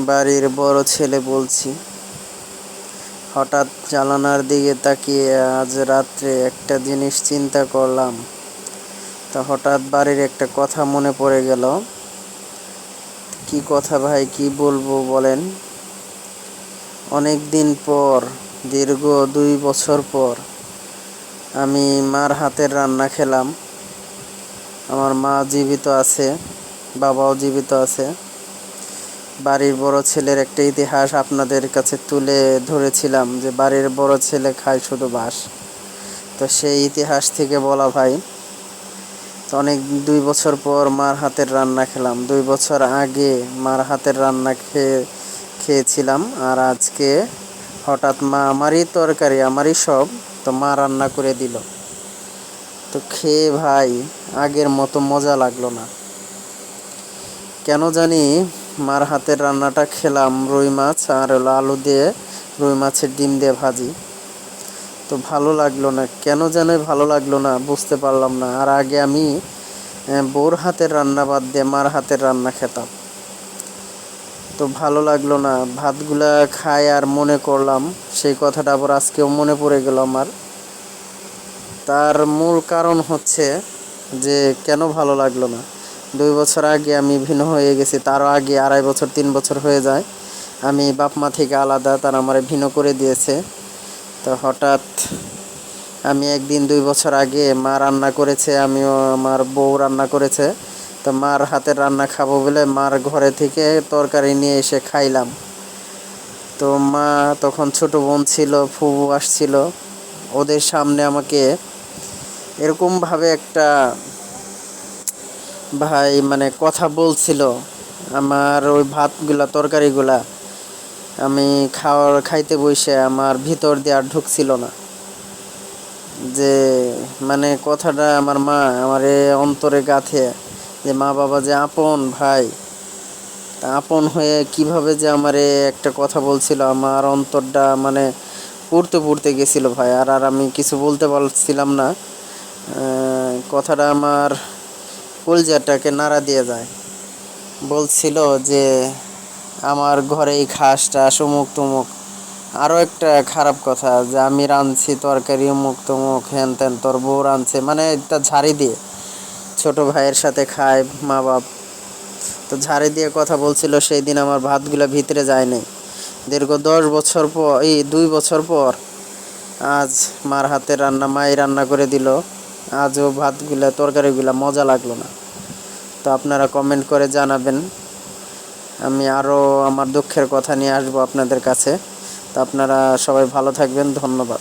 বাড়ির বড় ছেলে বলছি। হঠাৎ জানালার দিকে তাকিয়ে আজ রাত্রে একটা জিনিস চিন্তা করলাম। তা হঠাৎ বাড়ির একটা কথা মনে পড়ে গেল। কি কথা ভাই, কি বলবো বলেন? অনেক দিন পর, দীর্ঘ 2 বছর পর আমি মার হাতের রান্না খেলাম। আমার মা জীবিত আছে, বাবাও জীবিত আছে। বাড়ির বড় ছেলের একটা ইতিহাস আপনাদের কাছে তুলে ধরেছিলাম যে বাড়ির বড় ছেলে খায় শুধু বাঁশ। তো সেই ইতিহাস থেকে বলা ভাই, তো অনেক 2 বছর পর মার হাতের রান্না খেলাম। 2 বছর আগে মার হাতের রান্না খেয়েছিলাম, আর আজকে হঠাৎ মা আমারই তরকারি, আমারই সব, তো মা রান্না করে দিল। তো খেয়ে ভাই আগের মতো মজা লাগলো না। কেন জানি মার হাতের রান্নাটা খেলাম, রুই মাছ আর আলু দিয়ে, রুই মাছের ডিম দিয়ে ভাজি। তো ভালো লাগলো না, কেন যেন ভালো লাগলো না, বুঝতে পারলাম না। আর আগে আমি বউর হাতের রান্না বাদ দিয়ে মার হাতের রান্না খেতাম, তো ভালো লাগলো না। ভাতগুলা খাই আর মনে করলাম সেই কথাটা, আবার আজকেও মনে পড়ে গেল আমার। তার মূল কারণ হচ্ছে যে কেন ভালো লাগলো না, 2 বছর আগে আমি ভিন্ন হয়ে গেছি। তারও আগে 2.5 বছর 3 বছর হয়ে যায় আমি বাপ মা থেকে আলাদা, তারা আমার ভিন্ন করে দিয়েছে। তো হঠাৎ আমি একদিন 2 বছর আগে মা রান্না করেছে, আমিও আমার বউ রান্না করেছে, তো মার হাতের রান্না খাবো বলে মার ঘরে থেকে তরকারি নিয়ে এসে খাইলাম। তো মা তখন ছোট বোন ছিল, ফুফু আসছিল, ওদের সামনে আমাকে এরকমভাবে একটা ভাই মানে কথা বলছিল। আমার ওই ভাতগুলা, তরকারিগুলা আমি খাইতে বসে আমার ভিতর দিয়ে আর ঢুকছিল না। যে মানে কথাটা আমার মা আমার অন্তরে গাঁথে, যে মা বাবা যে আপন ভাই, আপন হয়ে কিভাবে যে আমার একটা কথা বলছিল, আমার অন্তরটা মানে পুড়তে পুড়তে গেছিল ভাই। আর আমি কিছু বলতে পারছিলাম না। কথাটা আমার কলজাটাকে নাড়া দিয়ে যায়। বলছিল যে আমার ঘরে এই খাসটা অমুক তমুক। আরও একটা খারাপ কথা, যে আমি রাঁধছি তরকারি অমুক তমুক, হ্যান ত্যান, তোর বউ রাঁধছে, মানে একটা ঝাড়ি দিয়ে। ছোট ভাইয়ের সাথে খায় মা বাপ, তো ঝাড়ি দিয়ে কথা বলছিল। সেই দিন আমার ভাতগুলো ভিতরে যায়নি। দীর্ঘ 10 বছর পর, 2 বছর পর আজ মার হাতের রান্না মাই রান্না করে দিল। আজও ভাতগুলা, তরকারিগুলা মজা লাগলো না। তো আপনারা কমেন্ট করে জানাবেন, আমি আরও আমার দুঃখের কথা নিয়ে আসবো আপনাদের কাছে। তো আপনারা সবাই ভালো থাকবেন, ধন্যবাদ।